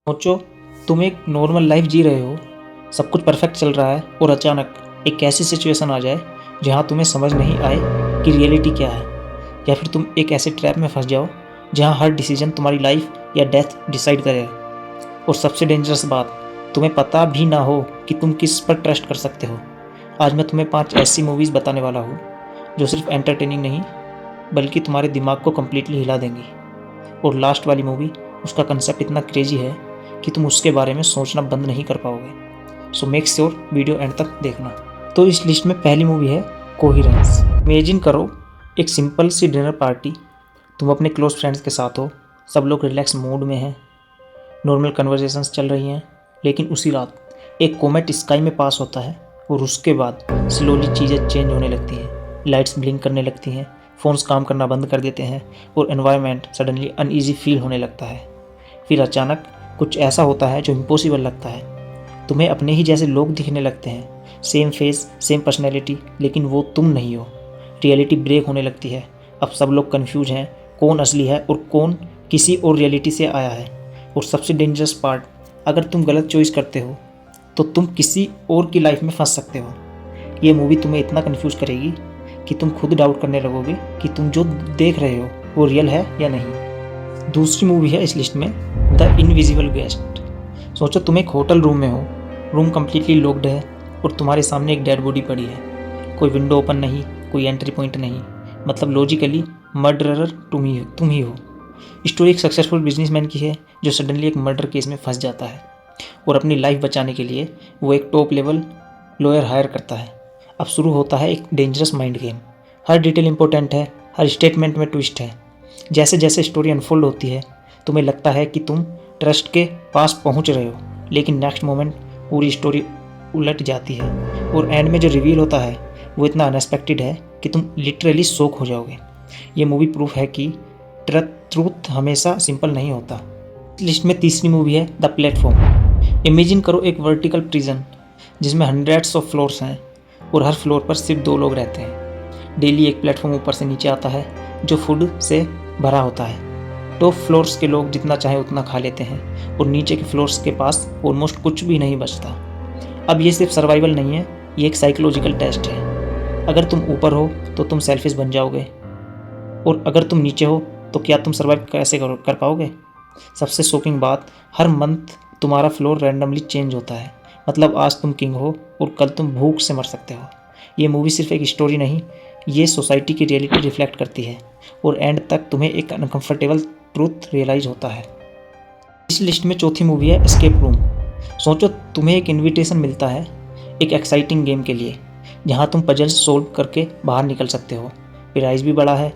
सोचो, तुम एक नॉर्मल लाइफ जी रहे हो, सब कुछ परफेक्ट चल रहा है और अचानक एक ऐसी सिचुएशन आ जाए जहां तुम्हें समझ नहीं आए कि रियलिटी क्या है, या फिर तुम एक ऐसे ट्रैप में फंस जाओ जहां हर डिसीजन तुम्हारी लाइफ या डेथ डिसाइड करेगा। और सबसे डेंजरस बात, तुम्हें पता भी ना हो कि तुम किस पर ट्रस्ट कर सकते हो। आज मैं तुम्हें 5 ऐसी मूवीज़ बताने वाला हूँ जो सिर्फ एंटरटेनिंग नहीं बल्कि तुम्हारे दिमाग को कम्प्लीटली हिला देंगी। और लास्ट वाली मूवी, उसका कंसेप्ट इतना क्रेजी है कि तुम उसके बारे में सोचना बंद नहीं कर पाओगे। So make sure video and तक देखना। तो इस लिस्ट में पहली मूवी है कोहिरेंस। इमेजिन करो, एक सिंपल सी डिनर पार्टी, तुम अपने क्लोज फ्रेंड्स के साथ हो, सब लोग रिलैक्स मूड में हैं, नॉर्मल कन्वर्सेशंस चल रही हैं। लेकिन उसी रात एक कोमेट स्काई में पास होता है और उसके बाद स्लोली चीज़ें चेंज होने लगती हैं। लाइट्स ब्लिंक करने लगती हैं, फ़ोन्स काम करना बंद कर देते हैं और एनवायरनमेंट सडनली अनईजी फील होने लगता है। फिर अचानक कुछ ऐसा होता है जो इम्पॉसिबल लगता है। तुम्हें अपने ही जैसे लोग दिखने लगते हैं, सेम फेस सेम पर्सनैलिटी, लेकिन वो तुम नहीं हो। रियलिटी ब्रेक होने लगती है। अब सब लोग कन्फ्यूज हैं, कौन असली है और कौन किसी और रियलिटी से आया है। और सबसे डेंजरस पार्ट, अगर तुम गलत चॉइस करते हो तो तुम किसी और की लाइफ में फंस सकते हो। ये मूवी तुम्हें इतना कन्फ्यूज करेगी कि तुम खुद डाउट करने लगोगे कि तुम जो देख रहे हो वो रियल है या नहीं। दूसरी मूवी है इस लिस्ट में, द इनविजिबल गेस्ट। सोचो, तुम एक होटल रूम में हो, रूम कम्प्लीटली लॉक्ड है और तुम्हारे सामने एक डेड बॉडी पड़ी है। कोई विंडो ओपन नहीं, कोई एंट्री पॉइंट नहीं, मतलब लॉजिकली मर्डरर तुम ही हो। स्टोरी एक सक्सेसफुल बिजनेसमैन की है जो सडनली एक मर्डर केस में फंस जाता है और अपनी लाइफ बचाने के लिए वो एक टॉप लेवल लॉयर हायर करता है। अब शुरू होता है एक डेंजरस माइंड गेम। हर डिटेल इंपॉर्टेंट है, हर स्टेटमेंट में ट्विस्ट है। जैसे जैसे स्टोरी अनफोल्ड होती है तुम्हें लगता है कि तुम ट्रस्ट के पास पहुंच रहे हो, लेकिन नेक्स्ट मोमेंट पूरी स्टोरी उलट जाती है और एंड में जो रिवील होता है वो इतना अनएक्सपेक्टेड है कि तुम लिटरली शॉक हो जाओगे। ये मूवी प्रूफ है कि ट्रूथ हमेशा सिंपल नहीं होता। लिस्ट में तीसरी मूवी है द प्लेटफॉर्म। इमेजिन करो एक वर्टिकल प्रिजन जिसमें हंड्रेड्स ऑफ फ्लोर्स हैं और हर फ्लोर पर सिर्फ 2 लोग रहते हैं। डेली एक प्लेटफॉर्म ऊपर से नीचे आता है जो फूड से भरा होता है। टॉप फ्लोर्स के लोग जितना चाहे उतना खा लेते हैं और नीचे के फ्लोर्स के पास ऑलमोस्ट कुछ भी नहीं बचता। अब ये सिर्फ सर्वाइवल नहीं है, ये एक साइकोलॉजिकल टेस्ट है। अगर तुम ऊपर हो तो तुम सेल्फिश बन जाओगे, और अगर तुम नीचे हो तो क्या तुम सर्वाइव कैसे कर पाओगे। सबसे शॉकिंग बात, हर मंथ तुम्हारा फ्लोर रैंडमली चेंज होता है। मतलब आज तुम किंग हो और कल तुम भूख से मर सकते हो। ये मूवी सिर्फ एक स्टोरी नहीं, ये सोसाइटी की रियलिटी रिफ्लेक्ट करती है और एंड तक तुम्हें एक अनकंफर्टेबल ट्रूथ रियलाइज होता है। इस लिस्ट में चौथी मूवी है एस्केप रूम। सोचो, तुम्हें एक इनविटेशन मिलता है एक एक्साइटिंग गेम के लिए जहाँ तुम पजल्स सोल्व करके बाहर निकल सकते हो। प्राइस भी बड़ा है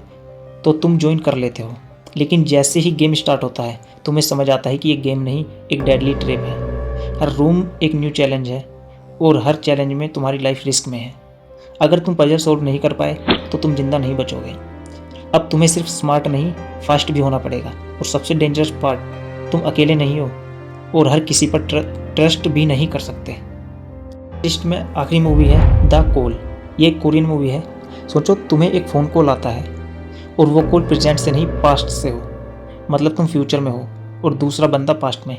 तो तुम ज्वाइन कर लेते हो, लेकिन जैसे ही गेम स्टार्ट होता है तुम्हें समझ आता है कि ये गेम नहीं, एक डेडली ट्रैप है। हर रूम एक न्यू चैलेंज है और हर चैलेंज में तुम्हारी लाइफ रिस्क में है। अगर तुम पजल सोल्व नहीं कर पाए तो तुम जिंदा नहीं बचोगे। अब तुम्हें सिर्फ स्मार्ट नहीं, फास्ट भी होना पड़ेगा। और सबसे डेंजरस पार्ट, तुम अकेले नहीं हो और हर किसी पर ट्रस्ट भी नहीं कर सकते। लिस्ट में आखिरी मूवी है द कॉल। ये एक कोरियन मूवी है। सोचो, तुम्हें एक फ़ोन कॉल आता है और वो कॉल प्रेजेंट से नहीं पास्ट से हो, मतलब तुम फ्यूचर में हो और दूसरा बंदा पास्ट में।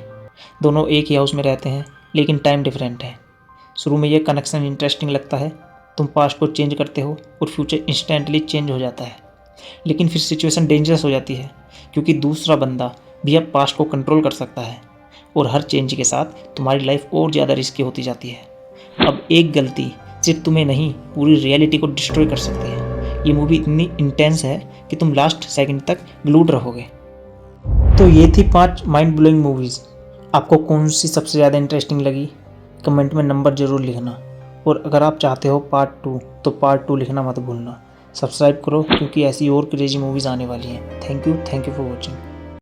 दोनों एक ही हाउस में रहते हैं लेकिन टाइम डिफरेंट है। शुरू में ये कनेक्शन इंटरेस्टिंग लगता है, तुम पास्ट को चेंज करते हो और फ्यूचर इंस्टेंटली चेंज हो जाता है। लेकिन फिर सिचुएशन डेंजरस हो जाती है क्योंकि दूसरा बंदा भी अब पास्ट को कंट्रोल कर सकता है और हर चेंज के साथ तुम्हारी लाइफ और ज़्यादा रिस्की होती जाती है। अब एक गलती सिर्फ तुम्हें नहीं, पूरी रियलिटी को डिस्ट्रॉय कर सकती है। ये मूवी इतनी इंटेंस है कि तुम लास्ट सेकंड तक ग्लूड रहोगे। तो ये थी 5 माइंड ब्लोइंग मूवीज़। आपको कौन सी सबसे ज़्यादा इंटरेस्टिंग लगी, कमेंट में नंबर ज़रूर लिखना। और अगर आप चाहते हो पार्ट 2 तो पार्ट 2 लिखना मत भूलना। सब्सक्राइब करो क्योंकि ऐसी और क्रेजी मूवीज़ आने वाली हैं। Thank you for watching.